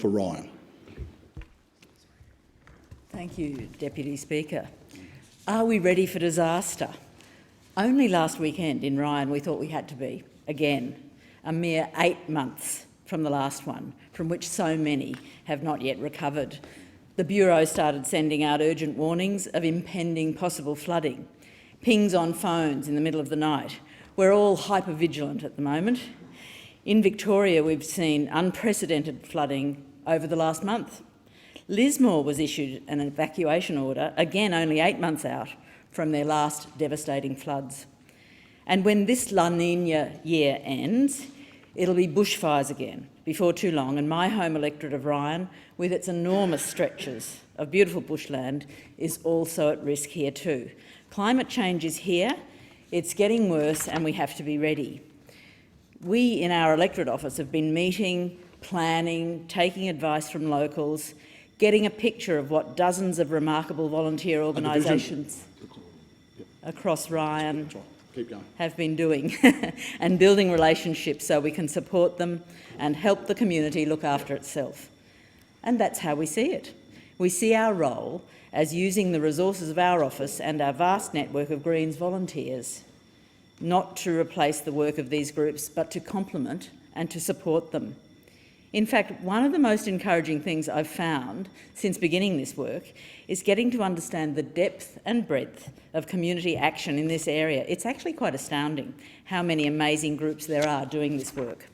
for Ryan. Thank you, Deputy Speaker. Are we ready for disaster? Only last weekend in Ryan we thought we had to be, again, a mere 8 months from the last one, from which so many have not yet recovered. The Bureau started sending out urgent warnings of impending possible flooding, pings on phones in the middle of the night. We're all hyper-vigilant at the moment. In Victoria, we've seen unprecedented flooding over the last month. Lismore was issued an evacuation order, again only 8 months out from their last devastating floods. And when this La Niña year ends, it'll be bushfires again before too long, and my home electorate of Ryan, with its enormous stretches of beautiful bushland, is also at risk here too. Climate change is here, it's getting worse, and we have to be ready. We in our electorate office have been meeting, planning, taking advice from locals, getting a picture of what dozens of remarkable volunteer organisations across Ryan have been doing and building relationships so we can support them and help the community look after itself. And that's how we see it. We see our role as using the resources of our office and our vast network of Greens volunteers, not to replace the work of these groups, but to complement and to support them. In fact, one of the most encouraging things I've found since beginning this work is getting to understand the depth and breadth of community action in this area. It's actually quite astounding how many amazing groups there are doing this work.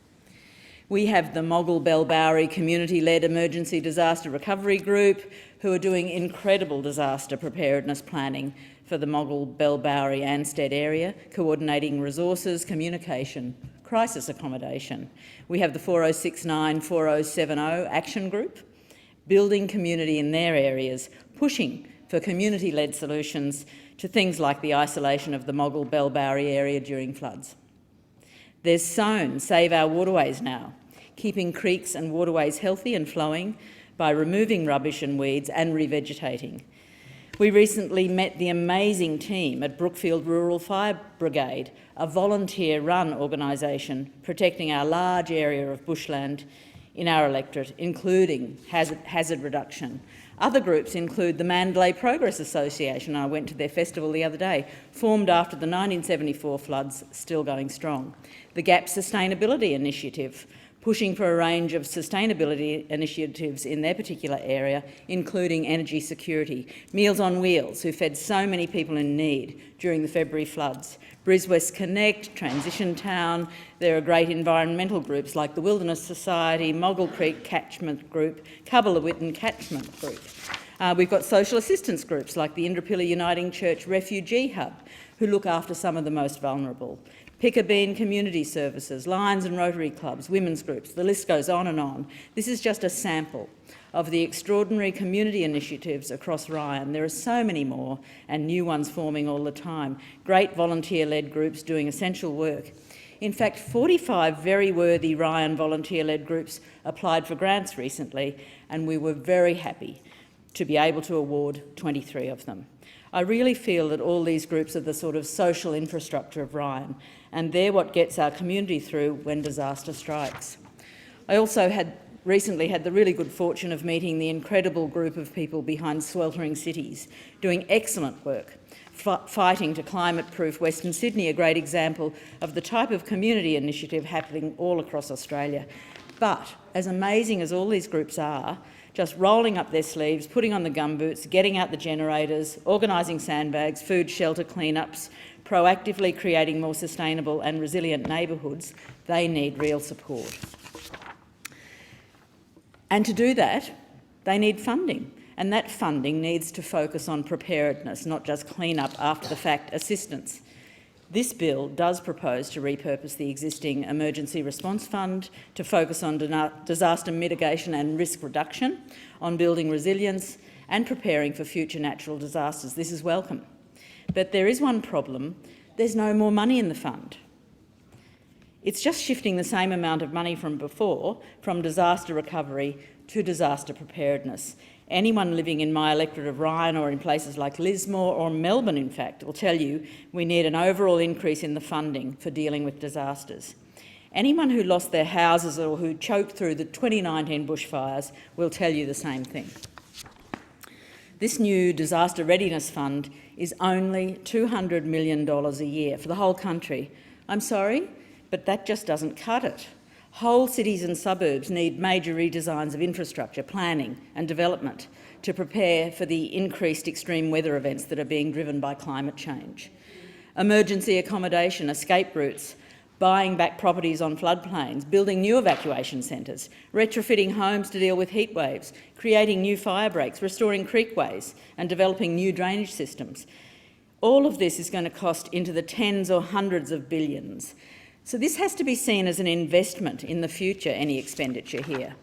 We have the Moggill Bellbowrie community-led emergency disaster recovery group who are doing incredible disaster preparedness planning for the Moggill Bellbowrie Anstead area, coordinating resources, communication, crisis accommodation. We have the 4069-4070 action group, building community in their areas, pushing for community-led solutions to things like the isolation of the Moggill Bellbowrie area during floods. There's SOWN, Save Our Waterways now, keeping creeks and waterways healthy and flowing by removing rubbish and weeds and revegetating. We recently met the amazing team at Brookfield Rural Fire Brigade, a volunteer-run organisation protecting our large area of bushland in our electorate, including hazard reduction. Other groups include the Mandalay Progress Association. I went to their festival the other day, formed after the 1974 floods, still going strong. The GAP Sustainability Initiative, pushing for a range of sustainability initiatives in their particular area, including energy security. Meals on Wheels, who fed so many people in need during the February floods. Briswest Connect, Transition Town. There are great environmental groups like the Wilderness Society, Moggill Creek Catchment Group, Cubbulawitten Catchment Group. We've got social assistance groups like the Indooroopilly Uniting Church Refugee Hub, who look after some of the most vulnerable. Pick-a-Bean Community Services, Lions and Rotary Clubs, women's groups, the list goes on and on. This is just a sample of the extraordinary community initiatives across Ryan. There are so many more and new ones forming all the time. Great volunteer-led groups doing essential work. In fact, 45 very worthy Ryan volunteer-led groups applied for grants recently, and we were very happy to be able to award 23 of them. I really feel that all these groups are the sort of social infrastructure of Ryan, and they're what gets our community through when disaster strikes. I also recently had the really good fortune of meeting the incredible group of people behind Sweltering Cities, doing excellent work, fighting to climate-proof Western Sydney, a great example of the type of community initiative happening all across Australia. But as amazing as all these groups are, just rolling up their sleeves, putting on the gumboots, getting out the generators, organising sandbags, food shelter cleanups, proactively creating more sustainable and resilient neighbourhoods, they need real support. And to do that, they need funding, and that funding needs to focus on preparedness, not just clean-up after-the-fact assistance. This bill does propose to repurpose the existing Emergency Response Fund to focus on disaster mitigation and risk reduction, on building resilience and preparing for future natural disasters. This is welcome. But there is one problem: there's no more money in the fund. It's just shifting the same amount of money from before, from disaster recovery to disaster preparedness. Anyone living in my electorate of Ryan or in places like Lismore or Melbourne, in fact, will tell you we need an overall increase in the funding for dealing with disasters. Anyone who lost their houses or who choked through the 2019 bushfires will tell you the same thing. This new Disaster Readiness Fund is only $200 million a year for the whole country. I'm sorry, but that just doesn't cut it. Whole cities and suburbs need major redesigns of infrastructure, planning and development to prepare for the increased extreme weather events that are being driven by climate change. Emergency accommodation, escape routes, buying back properties on floodplains, building new evacuation centres, retrofitting homes to deal with heat waves, creating new fire breaks, restoring creekways and developing new drainage systems. All of this is going to cost into the tens or hundreds of billions. So this has to be seen as an investment in the future, any expenditure here.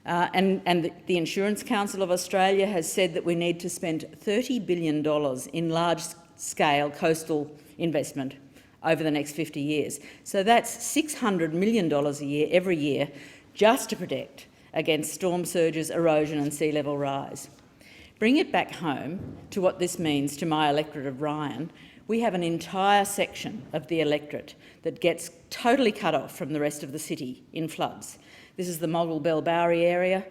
And the Insurance Council of Australia has said that we need to spend $30 billion in large-scale coastal investment over the next 50 years. So that's $600 million a year, every year, just to protect against storm surges, erosion and sea level rise. Bring it back home to what this means to my electorate of Ryan. We have an entire section of the electorate that gets totally cut off from the rest of the city in floods. This is the Moggill-Bellbowrie area.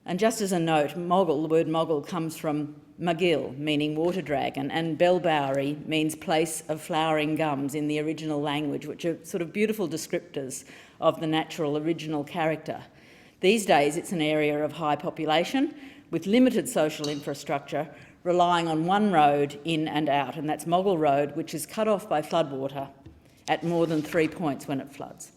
And just as a note, Moggill, the word Moggill comes from Magill, meaning water dragon, and Bellbowrie means place of flowering gums in the original language, which are sort of beautiful descriptors of the natural original character. These days it's an area of high population with limited social infrastructure, relying on one road in and out, and that's Moggill Road, which is cut off by floodwater at more than 3 points when it floods.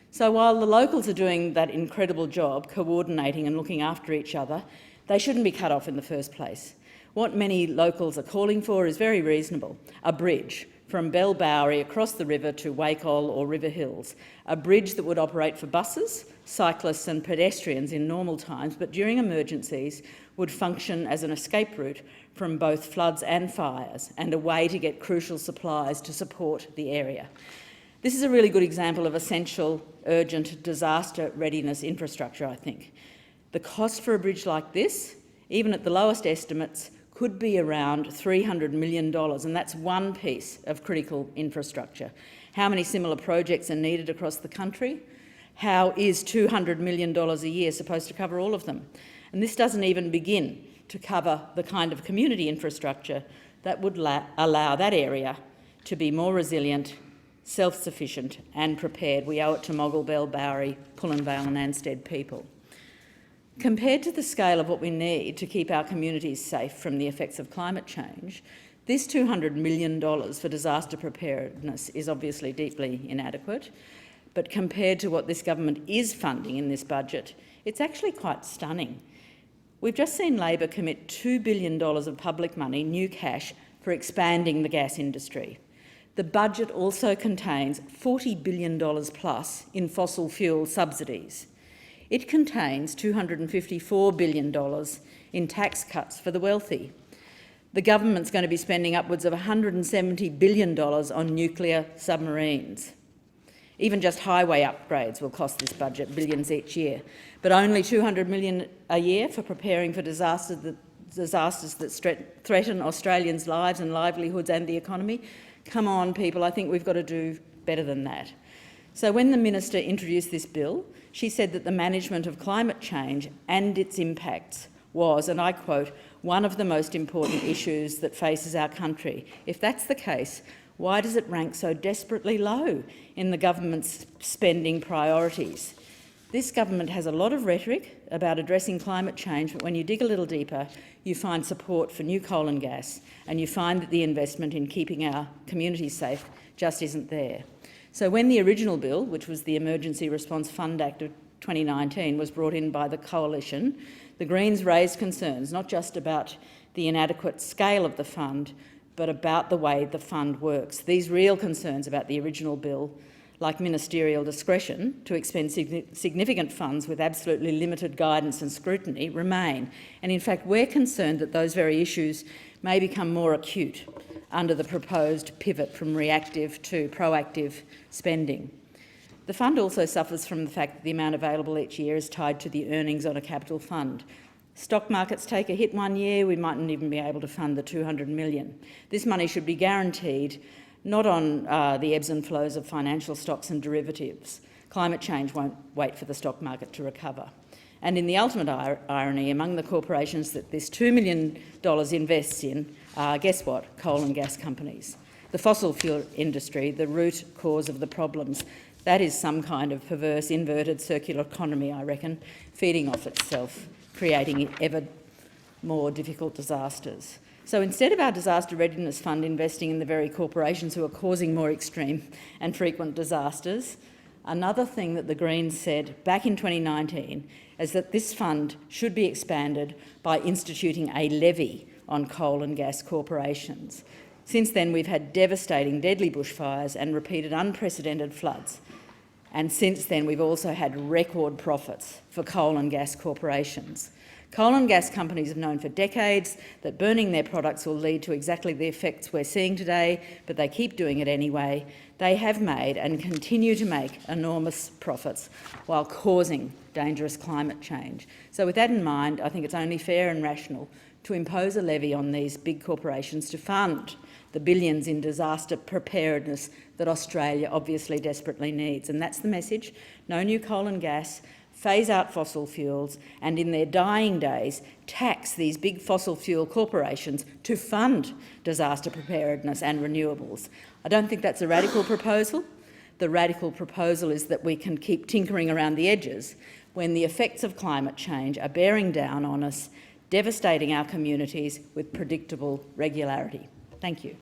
So while the locals are doing that incredible job coordinating and looking after each other, they shouldn't be cut off in the first place. What many locals are calling for is very reasonable: a bridge from Bellbowrie across the river to Wakehole or River Hills, a bridge that would operate for buses, cyclists and pedestrians in normal times, but during emergencies would function as an escape route from both floods and fires and a way to get crucial supplies to support the area. This is a really good example of essential, urgent disaster readiness infrastructure, I think. The cost for a bridge like this, even at the lowest estimates, could be around $300 million, and that's one piece of critical infrastructure. How many similar projects are needed across the country? How is $200 million a year supposed to cover all of them? And this doesn't even begin to cover the kind of community infrastructure that would allow that area to be more resilient, self-sufficient and prepared. We owe it to Moggill, Bellbowrie, Pullenvale and Anstead people. Compared to the scale of what we need to keep our communities safe from the effects of climate change, this $200 million for disaster preparedness is obviously deeply inadequate, but compared to what this government is funding in this budget, it's actually quite stunning. We've just seen Labor commit $2 billion of public money, new cash, for expanding the gas industry. The budget also contains $40 billion plus in fossil fuel subsidies. It contains $254 billion in tax cuts for the wealthy. The government's going to be spending upwards of $170 billion on nuclear submarines. Even just highway upgrades will cost this budget billions each year, but only $200 million a year for preparing for disasters that threaten Australians' lives and livelihoods and the economy. Come on, people, I think we've got to do better than that. So when the Minister introduced this bill, she said that the management of climate change and its impacts was, and I quote, one of the most important issues that faces our country. If that's the case, why does it rank so desperately low in the government's spending priorities? This government has a lot of rhetoric about addressing climate change, but when you dig a little deeper, you find support for new coal and gas, and you find that the investment in keeping our communities safe just isn't there. So when the original bill, which was the Emergency Response Fund Act of 2019, was brought in by the Coalition, the Greens raised concerns not just about the inadequate scale of the fund, but about the way the fund works. These real concerns about the original bill, like ministerial discretion to expend significant funds with absolutely limited guidance and scrutiny, remain. And in fact, we're concerned that those very issues may become more acute under the proposed pivot from reactive to proactive spending. The fund also suffers from the fact that the amount available each year is tied to the earnings on a capital fund. Stock markets take a hit one year, we mightn't even be able to fund the $200 million. This money should be guaranteed not on the ebbs and flows of financial stocks and derivatives, Climate change won't wait for the stock market to recover. And in the ultimate irony, among the corporations that this $2 million invests in are, guess what, coal and gas companies. The fossil fuel industry, the root cause of the problems. That is some kind of perverse, inverted circular economy, I reckon, feeding off itself, creating ever more difficult disasters. So instead of our Disaster Readiness Fund investing in the very corporations who are causing more extreme and frequent disasters, another thing that the Greens said back in 2019 is that this fund should be expanded by instituting a levy on coal and gas corporations. Since then, we've had devastating, deadly bushfires and repeated unprecedented floods. And since then, we've also had record profits for coal and gas corporations. Coal and gas companies have known for decades that burning their products will lead to exactly the effects we're seeing today, but they keep doing it anyway. They have made and continue to make enormous profits while causing dangerous climate change. So with that in mind, I think it's only fair and rational to impose a levy on these big corporations to fund the billions in disaster preparedness that Australia obviously desperately needs. And that's the message. No new coal and gas, phase out fossil fuels, and in their dying days, tax these big fossil fuel corporations to fund disaster preparedness and renewables. I don't think that's a radical proposal. The radical proposal is that we can keep tinkering around the edges when the effects of climate change are bearing down on us, devastating our communities with predictable regularity. Thank you.